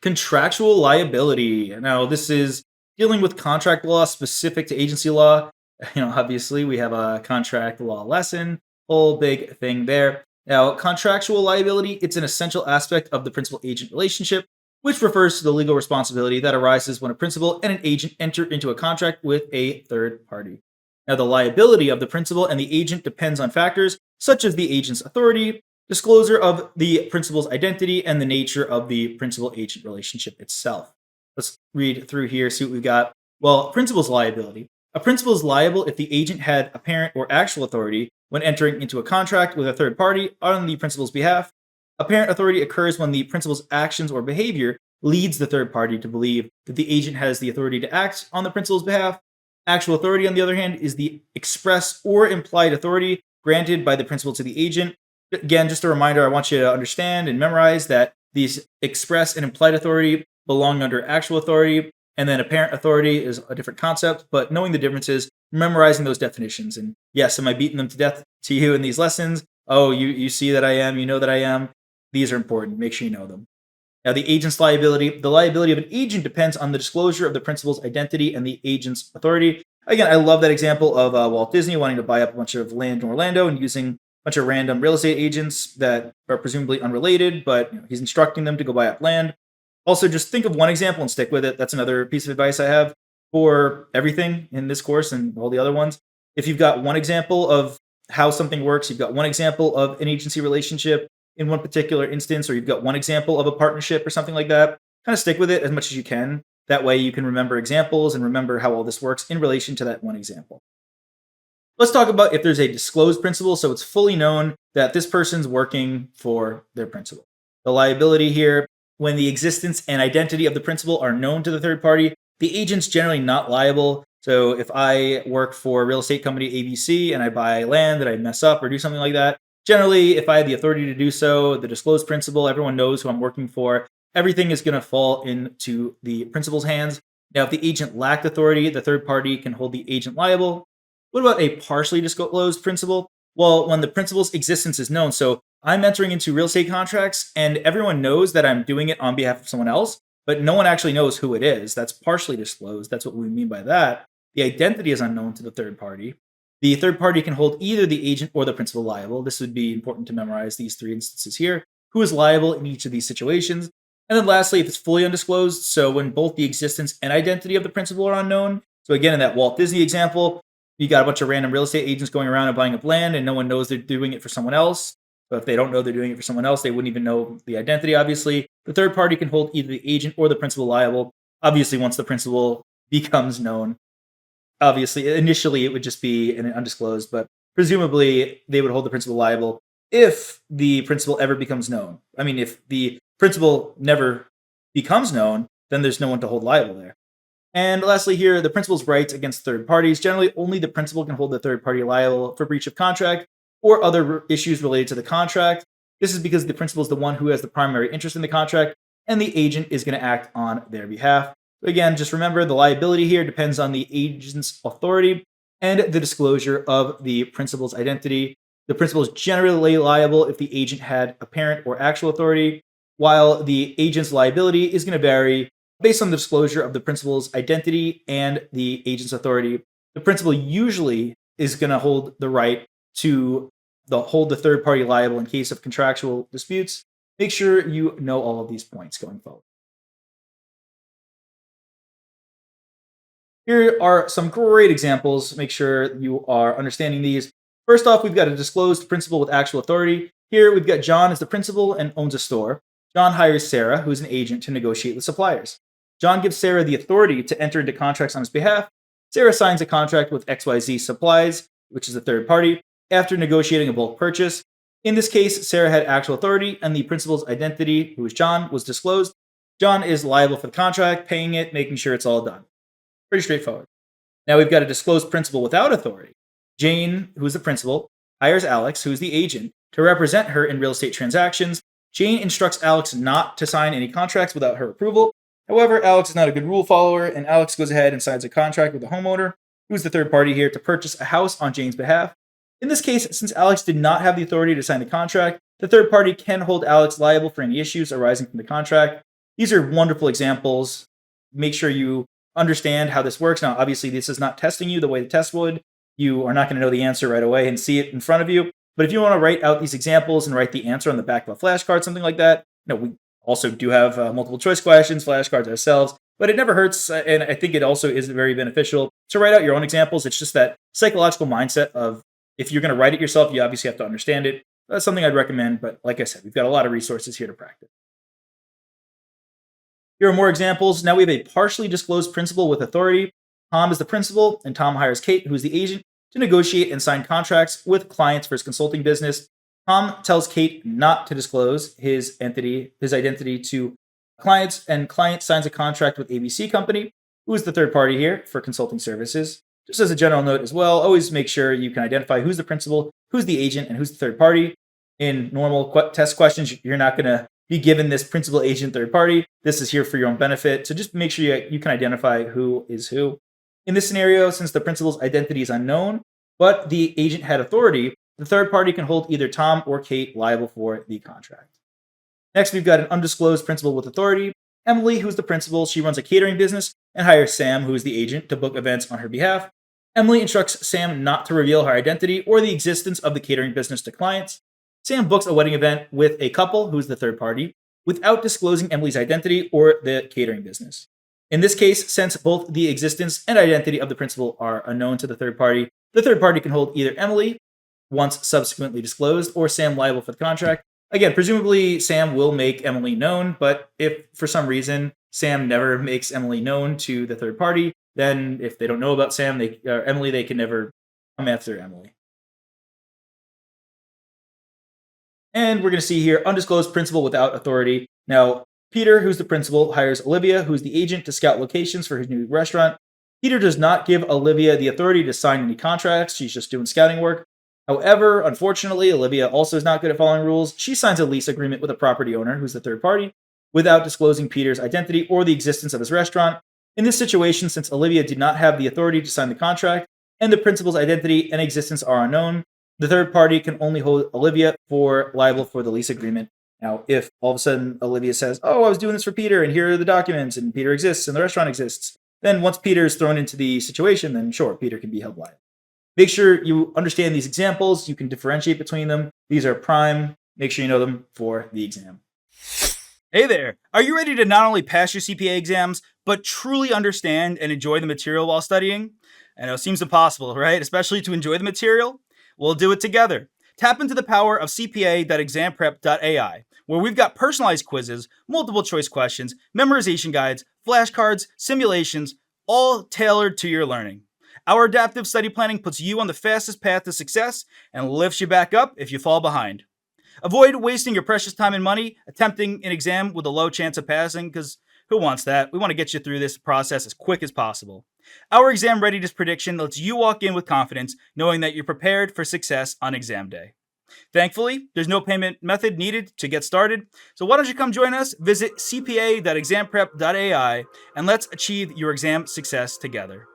Contractual liability. Now, this is dealing with contract law specific to agency law. Obviously, we have a contract law lesson, whole big thing there. Now, contractual liability, it's an essential aspect of the principal-agent relationship, which refers to the legal responsibility that arises when a principal and an agent enter into a contract with a third party. Now, the liability of the principal and the agent depends on factors such as the agent's authority, disclosure of the principal's identity, and the nature of the principal-agent relationship itself. Let's read through here, see what we've got. Well, principal's liability. A principal is liable if the agent had apparent or actual authority when entering into a contract with a third party on the principal's behalf. Apparent authority occurs when the principal's actions or behavior leads the third party to believe that the agent has the authority to act on the principal's behalf. Actual authority, on the other hand, is the express or implied authority granted by the principal to the agent. Again, just a reminder, I want you to understand and memorize that these express and implied authority belong under actual authority, and then apparent authority is a different concept, but knowing the differences, memorizing those definitions. And yes, am I beating them to death to you in these lessons? Oh, you see that I am, you know that I am. These are important. Make sure you know them. Now, the agent's liability. The liability of an agent depends on the disclosure of the principal's identity and the agent's authority. Again, I love that example of Walt Disney wanting to buy up a bunch of land in Orlando and using a bunch of random real estate agents that are presumably unrelated, but he's instructing them to go buy up land. Also, just think of one example and stick with it. That's another piece of advice I have for everything in this course and all the other ones. If you've got one example of how something works, you've got one example of an agency relationship in one particular instance, or you've got one example of a partnership or something like that, kind of stick with it as much as you can. That way you can remember examples and remember how all this works in relation to that one example. Let's talk about if there's a disclosed principal, so it's fully known that this person's working for their principal. The liability here, when the existence and identity of the principal are known to the third party, the agent's generally not liable. So if I work for a real estate company ABC and I buy land that I mess up or do something like that, generally, if I had the authority to do so, the disclosed principal, everyone knows who I'm working for, everything is going to fall into the principal's hands. Now, if the agent lacked authority, the third party can hold the agent liable. What about a partially disclosed principal? Well, when the principal's existence is known, so I'm entering into real estate contracts and everyone knows that I'm doing it on behalf of someone else, but no one actually knows who it is. That's partially disclosed. That's what we mean by that. The identity is unknown to the third party. The third party can hold either the agent or the principal liable. This would be important to memorize these three instances here. Who is liable in each of these situations? And then lastly, if it's fully undisclosed, so when both the existence and identity of the principal are unknown. So again, in that Walt Disney example, you got a bunch of random real estate agents going around and buying up land and no one knows they're doing it for someone else. So if they don't know they're doing it for someone else, they wouldn't even know the identity, obviously. The third party can hold either the agent or the principal liable. Obviously, once the principal becomes known, obviously, initially it would just be an undisclosed, but presumably they would hold the principal liable if the principal ever becomes known. I mean, if the principal never becomes known, then there's no one to hold liable there. And lastly here, the principal's rights against third parties. Generally, only the principal can hold the third party liable for breach of contract or other issues related to the contract. This is because the principal is the one who has the primary interest in the contract, and the agent is going to act on their behalf. Again, just remember the liability here depends on the agent's authority and the disclosure of the principal's identity. The principal is generally liable if the agent had apparent or actual authority, while the agent's liability is going to vary based on the disclosure of the principal's identity and the agent's authority. The principal usually is going to hold the right to hold the third party liable in case of contractual disputes. Make sure you know all of these points going forward. Here are some great examples. Make sure you are understanding these. First off, we've got a disclosed principal with actual authority. Here we've got John as the principal and owns a store. John hires Sarah, who's an agent, to negotiate with suppliers. John gives Sarah the authority to enter into contracts on his behalf. Sarah signs a contract with XYZ Supplies, which is a third party, after negotiating a bulk purchase. In this case, Sarah had actual authority, and the principal's identity, who is John, was disclosed. John is liable for the contract, paying it, making sure it's all done. Pretty straightforward. Now we've got a disclosed principal without authority. Jane, who is the principal, hires Alex, who is the agent, to represent her in real estate transactions. Jane instructs Alex not to sign any contracts without her approval. However, Alex is not a good rule follower, and Alex goes ahead and signs a contract with the homeowner, who's the third party here, to purchase a house on Jane's behalf. In this case, since Alex did not have the authority to sign the contract, the third party can hold Alex liable for any issues arising from the contract. These are wonderful examples. Make sure you understand how this works. Now, obviously, this is not testing you the way the test would. You are not going to know the answer right away and see it in front of you. But if you want to write out these examples and write the answer on the back of a flashcard, something like that, we also do have multiple choice questions, flashcards ourselves, but it never hurts. And I think it also is very beneficial to write out your own examples. It's just that psychological mindset of if you're going to write it yourself, you obviously have to understand it. That's something I'd recommend. But like I said, we've got a lot of resources here to practice. Here are more examples. Now we have a partially disclosed principal with authority. Tom is the principal, and Tom hires Kate, who is the agent, to negotiate and sign contracts with clients for his consulting business. Tom tells Kate not to disclose his identity to clients, and client signs a contract with ABC Company, who is the third party here for consulting services. Just as a general note as well, always make sure you can identify who's the principal, who's the agent, and who's the third party. In normal test questions, you're not going to be given this principal, agent, third party. This is here for your own benefit. So just make sure you can identify who is who. In this scenario, since the principal's identity is unknown, but the agent had authority, the third party can hold either Tom or Kate liable for the contract. Next, we've got an undisclosed principal with authority. Emily, who's the principal, she runs a catering business and hires Sam, who is the agent, to book events on her behalf. Emily instructs Sam not to reveal her identity or the existence of the catering business to clients. Sam books a wedding event with a couple, who's the third party, without disclosing Emily's identity or the catering business. In this case, since both the existence and identity of the principal are unknown to the third party can hold either Emily, once subsequently disclosed, or Sam liable for the contract. Again, presumably Sam will make Emily known, but if for some reason Sam never makes Emily known to the third party, then if they don't know about Emily, they can never come after Emily. And we're going to see here undisclosed principal without authority. Now, Peter, who's the principal, hires Olivia, who's the agent, to scout locations for his new restaurant. Peter does not give Olivia the authority to sign any contracts. She's just doing scouting work. However, unfortunately, Olivia also is not good at following rules. She signs a lease agreement with a property owner, who's the third party, without disclosing Peter's identity or the existence of his restaurant. In this situation, since Olivia did not have the authority to sign the contract and the principal's identity and existence are unknown, the third party can only hold Olivia liable for the lease agreement. Now, if all of a sudden Olivia says, "Oh, I was doing this for Peter, and here are the documents, and Peter exists, and the restaurant exists," then once Peter is thrown into the situation, then sure, Peter can be held liable. Make sure you understand these examples. You can differentiate between them. These are prime. Make sure you know them for the exam. Hey there! Are you ready to not only pass your CPA exams, but truly understand and enjoy the material while studying? I know it seems impossible, right? Especially to enjoy the material? We'll do it together. Tap into the power of CPA.examprep.ai, where we've got personalized quizzes, multiple choice questions, memorization guides, flashcards, simulations, all tailored to your learning. Our adaptive study planning puts you on the fastest path to success and lifts you back up if you fall behind. Avoid wasting your precious time and money attempting an exam with a low chance of passing, because who wants that? We want to get you through this process as quick as possible. Our exam readiness prediction lets you walk in with confidence, knowing that you're prepared for success on exam day. Thankfully, there's no payment method needed to get started, so why don't you come join us? Visit cpa.examprep.ai and let's achieve your exam success together.